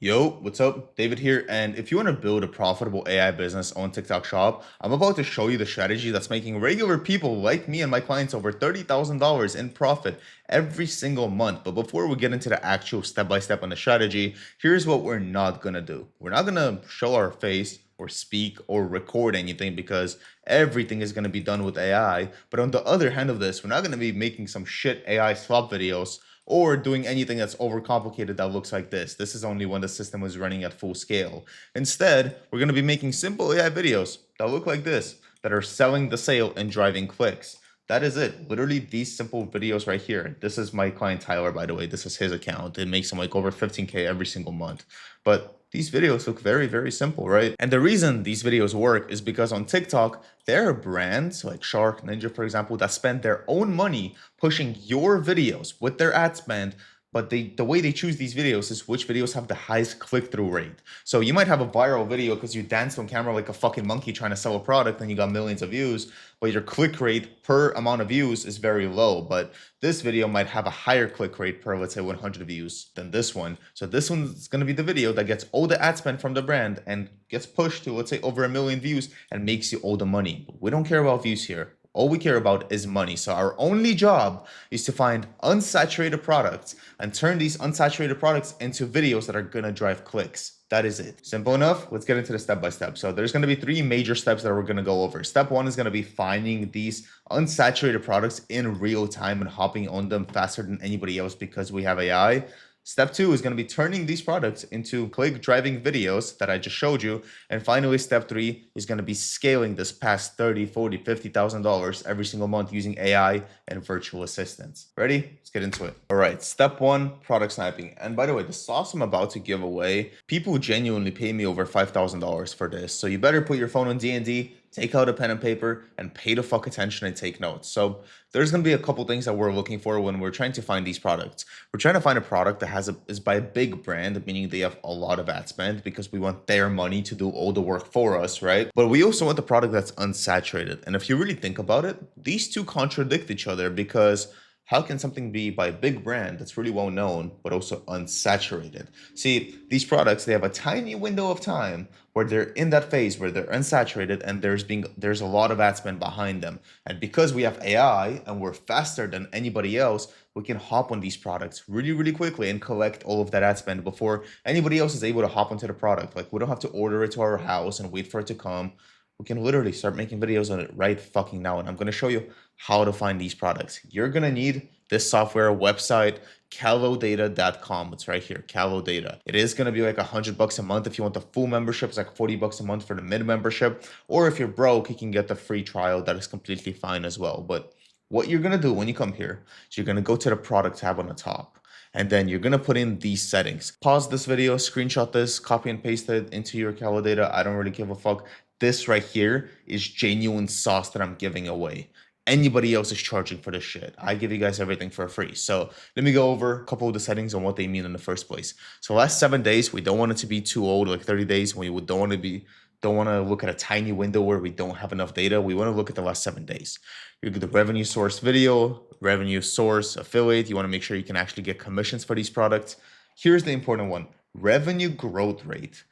Yo, what's up? David here. And if you want to build a profitable AI business on TikTok Shop, I'm about to show you the strategy that's making regular people like me and my clients over $30,000 in profit every single month. But before we get into the actual step-by-step on the strategy, here's what we're not going to do. We're not going to show our face or speak or record anything because everything is going to be done with AI. But on the other hand of this, we're not going to be making some shit AI swap videos or doing anything that's overcomplicated that looks like this. This is only when the system is running at full scale. Instead, we're going to be making simple AI videos that look like this, that are selling the sale and driving clicks. That is it. Literally these simple videos right here. This is my client Tyler, by the way. This is his account. It makes him like over 15K every single month. But these videos look very, very simple, right? And the reason these videos work is because on TikTok, there are brands like Shark, Ninja, for example, that spend their own money pushing your videos with their ad spend. But the way they choose these videos is which videos have the highest click-through rate. So you might have a viral video because you danced on camera like a fucking monkey trying to sell a product and you got millions of views, but your click rate per amount of views is very low. But this video might have a higher click rate per, let's say, 100 views than this one. So this one's going to be the video that gets all the ad spend from the brand and gets pushed to, let's say, over 1 million views and makes you all the money. But we don't care about views here. All we care about is money. So our only job is to find unsaturated products and turn these unsaturated products into videos that are going to drive clicks. That is it. Simple enough. Let's get into the step by step. So there's going to be 3 major steps that we're going to go over. Step 1 is going to be finding these unsaturated products in real time and hopping on them faster than anybody else because we have AI. Step 2 is going to be turning these products into click driving videos that I just showed you. And finally, step 3 is going to be scaling this past 30, 40, $50,000 every single month using AI and virtual assistants. Ready? Let's get into it. All right. Step 1, product sniping. And by the way, the sauce I'm about to give away, people genuinely pay me over $5,000 for this. So you better put your phone on D&D, take out a pen and paper and pay the fuck attention and take notes. So there's going to be a couple things that we're looking for when we're trying to find these products. We're trying to find a product that is by a big brand, meaning they have a lot of ad spend because we want their money to do all the work for us, right? But we also want the product that's unsaturated. And if you really think about it, these two contradict each other because how can something be by a big brand that's really well known, but also unsaturated? See, these products, they have a tiny window of time where they're in that phase where they're unsaturated and there's a lot of ad spend behind them. And because we have AI and we're faster than anybody else, we can hop on these products really, really quickly and collect all of that ad spend before anybody else is able to hop onto the product. Like we don't have to order it to our house and wait for it to come. We can literally start making videos on it right fucking now. And I'm going to show you how to find these products. You're going to need this software website, calodata.com. It's right here, Calodata. It is going to be like $100 a month. If you want the full membership, it's like $40 a month for the mid membership. Or if you're broke, you can get the free trial. That is completely fine as well. But what you're going to do when you come here is you're going to go to the product tab on the top. And then you're going to put in these settings. Pause this video, screenshot this, copy and paste it into your Calodata. I don't really give a fuck. This right here is genuine sauce that I'm giving away. Anybody else is charging for this shit. I give you guys everything for free. So let me go over a couple of the settings and what they mean in the first place. So last 7 days, we don't want it to be too old, like 30 days. We don't want to look at a tiny window where we don't have enough data. We want to look at the last 7 days. You get the revenue source video, revenue source affiliate. You want to make sure you can actually get commissions for these products. Here's the important one, revenue growth rate.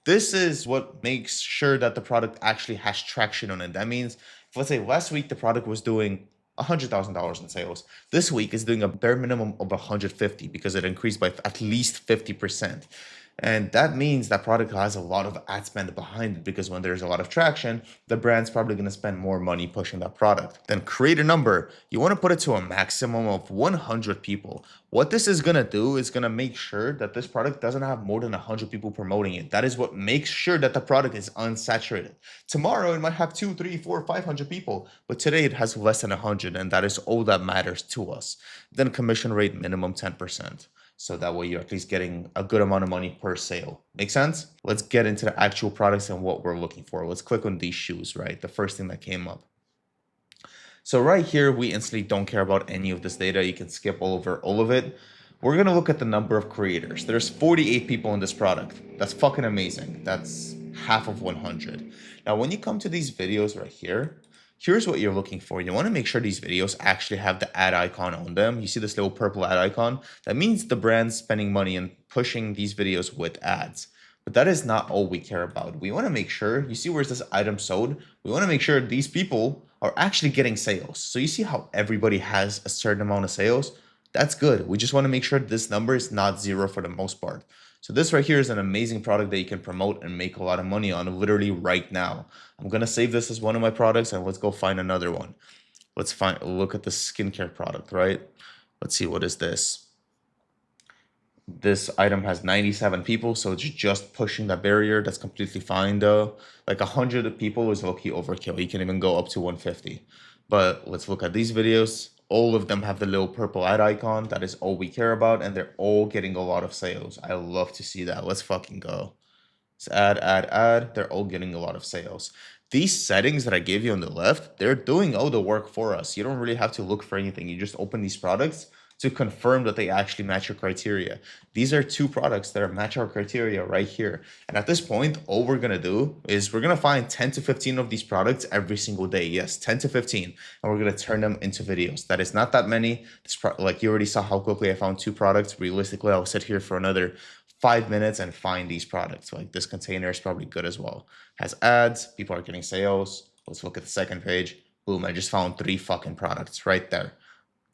This is what makes sure that the product actually has traction on it. That means, let's say last week the product was doing $100,000 in sales. This week is doing a bare minimum of 150 because it increased by at least 50%. And that means that product has a lot of ad spend behind it because when there's a lot of traction, the brand's probably going to spend more money pushing that product. Then create a number. You want to put it to a maximum of 100 people. What this is going to do is going to make sure that this product doesn't have more than 100 people promoting it. That is what makes sure that the product is unsaturated. Tomorrow, it might have 2, 3, 4, 500 people, but today it has less than 100, and that is all that matters to us. Then commission rate minimum 10%. So that way you're at least getting a good amount of money per sale. Make sense? Let's get into the actual products and what we're looking for. Let's click on these shoes, right? The first thing that came up. So right here, we instantly don't care about any of this data. You can skip all over all of it. We're going to look at the number of creators. There's 48 people in this product. That's fucking amazing. That's half of 100. Now, when you come to these videos right here, here's what you're looking for. You want to make sure these videos actually have the ad icon on them. You see this little purple ad icon? That means the brand's spending money and pushing these videos with ads. But that is not all we care about. We want to make sure, you see where's this item sold? We want to make sure these people are actually getting sales. So you see how everybody has a certain amount of sales? That's good. We just want to make sure this number is not zero for the most part. So this right here is an amazing product that you can promote and make a lot of money on literally right now. I'm going to save this as one of my products and let's go find another one. Let's look at the skincare product, right? Let's see, what is this? This item has 97 people, so it's just pushing that barrier. That's completely fine though. Like 100 people is low-key overkill. You can even go up to 150. But let's look at these videos. All of them have the little purple ad icon. That is all we care about, and they're all getting a lot of sales. I love to see that. Let's fucking go. It's ad. They're all getting a lot of sales. These settings that I gave you on the left, they're doing all the work for us. You don't really have to look for anything. You just open these products to confirm that they actually match your criteria. These are two products that match our criteria right here. And at this point, all we're gonna do is we're gonna find 10 to 15 of these products every single day. Yes, 10 to 15. And we're gonna turn them into videos. That is not that many. Like you already saw how quickly I found two products. Realistically, I'll sit here for another 5 minutes and find these products. Like this container is probably good as well. Has ads, people are getting sales. Let's look at the second page. Boom, I just found 3 fucking products right there.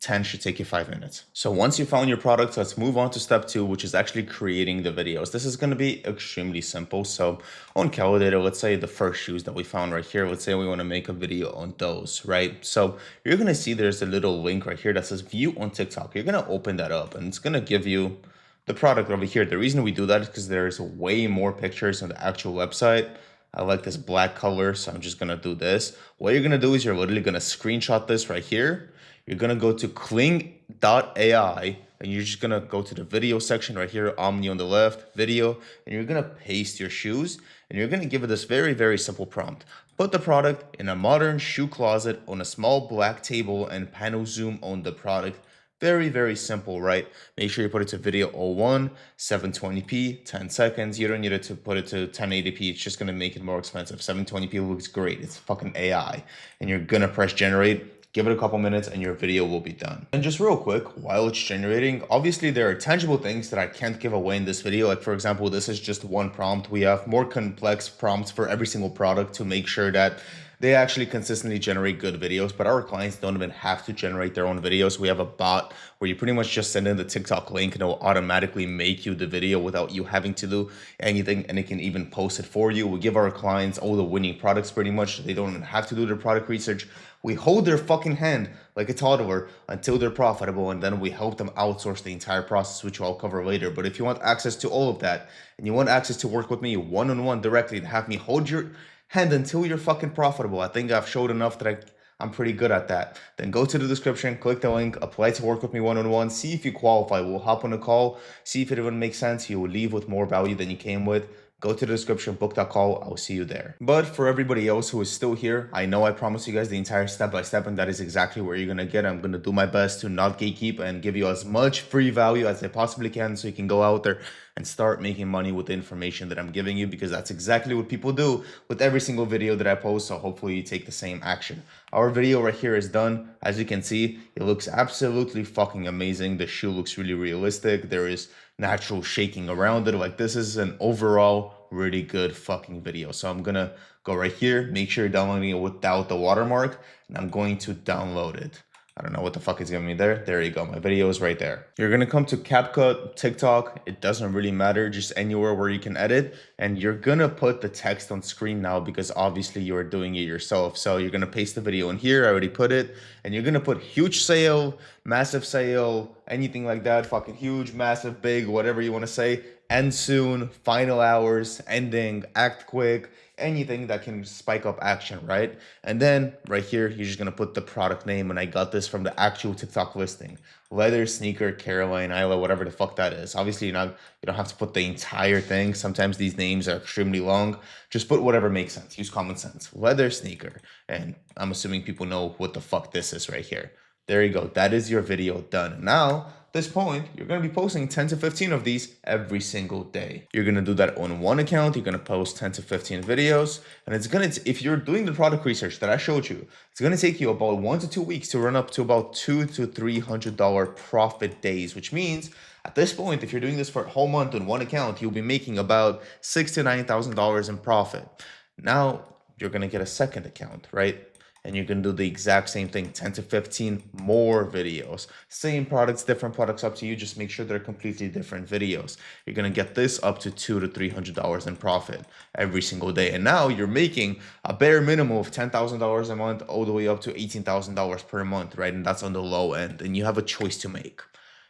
10 should take you 5 minutes. So once you found your products, let's move on to step 2, which is actually creating the videos. This is going to be extremely simple. So on Calculator, let's say the first shoes that we found right here, let's say we want to make a video on those, right? So you're going to see there's a little link right here that says view on TikTok. You're going to open that up and it's going to give you the product over here. The reason we do that is because there's way more pictures on the actual website. I like this black color, so I'm just going to do this. What you're going to do is you're literally going to screenshot this right here. You're going to go to Kling.ai and you're just going to go to the video section right here, Omni on the left, video, and you're going to paste your shoes and you're going to give it this very, very simple prompt. Put the product in a modern shoe closet on a small black table and panel zoom on the product. Very, very simple, right? Make sure you put it to video 01, 720p, 10 seconds. You don't need it to put it to 1080p. It's just going to make it more expensive. 720p looks great. It's fucking AI. And you're going to press generate. Give it a couple minutes and your video will be done. And just real quick, while it's generating, obviously there are tangible things that I can't give away in this video. Like for example, this is just one prompt. We have more complex prompts for every single product to make sure that they actually consistently generate good videos, but our clients don't even have to generate their own videos. We have a bot where you pretty much just send in the TikTok link and it will automatically make you the video without you having to do anything, and it can even post it for you. We give our clients all the winning products pretty much. They don't even have to do their product research. We hold their fucking hand like a toddler until they're profitable, and then we help them outsource the entire process, which I'll cover later. But if you want access to all of that and you want access to work with me one-on-one directly and have me hold your hand until you're fucking profitable, I think I've showed enough that I'm pretty good at that. Then go to the description, click the link, apply to work with me one-on-one, see if you qualify. We'll hop on a call, see if it even makes sense. You will leave with more value than you came with. Go to the description, book that call. I'll see you there. But for everybody else who is still here, I know I promised you guys the entire step-by-step, and that is exactly where you're going to get. I'm going to do my best to not gatekeep and give you as much free value as I possibly can so you can go out there and start making money with the information that I'm giving you, because that's exactly what people do with every single video that I post. So hopefully you take the same action. Our video right here is done. As you can see, it looks absolutely fucking amazing. The shoe looks really realistic. There is natural shaking around it. Like, this is an overall really good fucking video. So I'm gonna go right here, make sure you're downloading it without the watermark, and I'm going to download it. I don't know what the fuck is giving me there. There you go. My video is right there. You're going to come to CapCut, TikTok. It doesn't really matter. Just anywhere where you can edit. And you're going to put the text on screen now because obviously you are doing it yourself. So you're going to paste the video in here. I already put it. And you're going to put huge sale, massive sale, anything like that. Fucking huge, massive, big, whatever you want to say. End soon, final hours, ending, act quick. Anything that can spike up action, right? And then right here, you're just gonna put the product name, and I got this from the actual TikTok listing. Leather, sneaker, Caroline, Isla, whatever the fuck that is. Obviously, you don't have to put the entire thing. Sometimes these names are extremely long. Just put whatever makes sense. Use common sense. Leather, sneaker. And I'm assuming people know what the fuck this is right here. There you go. That is your video done. Now, at this point, you're going to be posting 10 to 15 of these every single day. You're going to do that on one account. You're going to post 10 to 15 videos. And it's going to, if you're doing the product research that I showed you, it's going to take you about 1 to 2 weeks to run up to about $200 to $300 profit days, which means at this point, if you're doing this for a whole month on one account, you'll be making about $6,000 to $9,000 in profit. Now, you're going to get a second account, right? And you can do the exact same thing, 10 to 15 more videos. Same products, different products, up to you. Just make sure they're completely different videos. You're gonna get this up to $200 to $300 in profit every single day. And now you're making a bare minimum of $10,000 a month all the way up to $18,000 per month, right? And that's on the low end. And you have a choice to make.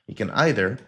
You can either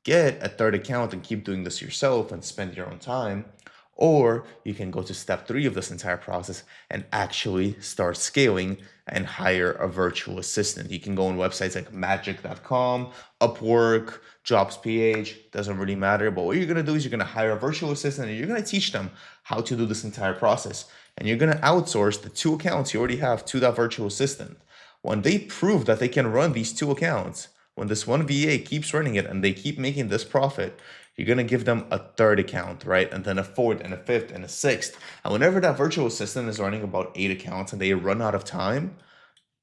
get a third account and keep doing this yourself and spend your own time, or you can go to step 3 of this entire process and actually start scaling and hire a virtual assistant. You can go on websites like magic.com, Upwork, JobsPH, doesn't really matter. But what you're going to do is you're going to hire a virtual assistant and you're going to teach them how to do this entire process. And you're going to outsource the 2 accounts you already have to that virtual assistant. When they prove that they can run these 2 accounts, when this one VA keeps running it and they keep making this profit, you're going to give them a third account, right? And then a fourth and a fifth and a sixth. And whenever that virtual assistant is running about 8 accounts and they run out of time,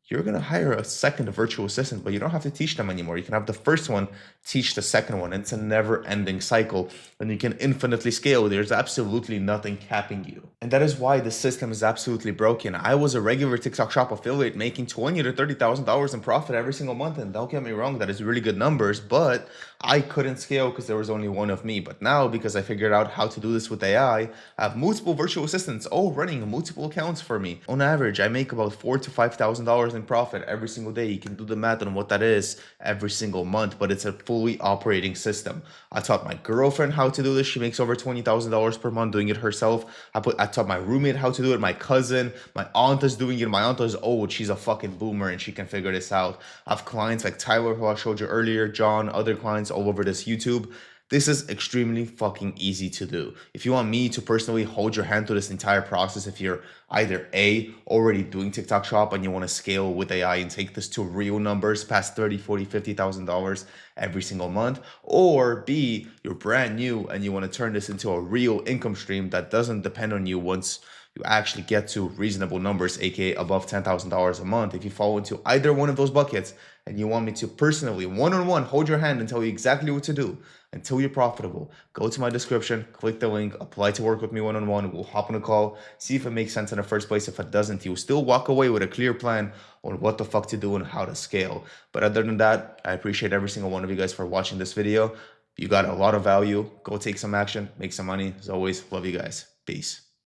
you're going to hire a second virtual assistant, but you don't have to teach them anymore. You can have the first one teach the second one. It's a never ending cycle and you can infinitely scale. There's absolutely nothing capping you. And that is why the system is absolutely broken. I was a regular TikTok shop affiliate making $20,000 to $30,000 in profit every single month. And don't get me wrong, that is really good numbers, but I couldn't scale because there was only one of me. But now, because I figured out how to do this with AI, I have multiple virtual assistants all running multiple accounts for me. On average, I make about $4,000 to $5,000 in profit every single day. You can do the math on what that is every single month, but it's a fully operating system. I taught my girlfriend how to do this. She makes over $20,000 per month doing it herself. I taught my roommate how to do it. My cousin, my aunt is doing it. My aunt is old. She's a fucking boomer and she can figure this out. I have clients like Tyler, who I showed you earlier, John, other clients all over this YouTube. This is extremely fucking easy to do. If you want me to personally hold your hand through this entire process, if you're either A, already doing TikTok shop and you want to scale with AI and take this to real numbers past $30,000, $40,000, $50,000 every single month, or B, you're brand new and you want to turn this into a real income stream that doesn't depend on you once you actually get to reasonable numbers, aka above $10,000 a month. If you fall into either one of those buckets and you want me to personally, one-on-one, hold your hand and tell you exactly what to do until you're profitable, go to my description, click the link, apply to work with me one-on-one. We'll hop on a call, see if it makes sense in the first place. If it doesn't, you'll still walk away with a clear plan on what the fuck to do and how to scale. But other than that, I appreciate every single one of you guys for watching this video. You got a lot of value. Go take some action, make some money. As always, love you guys. Peace.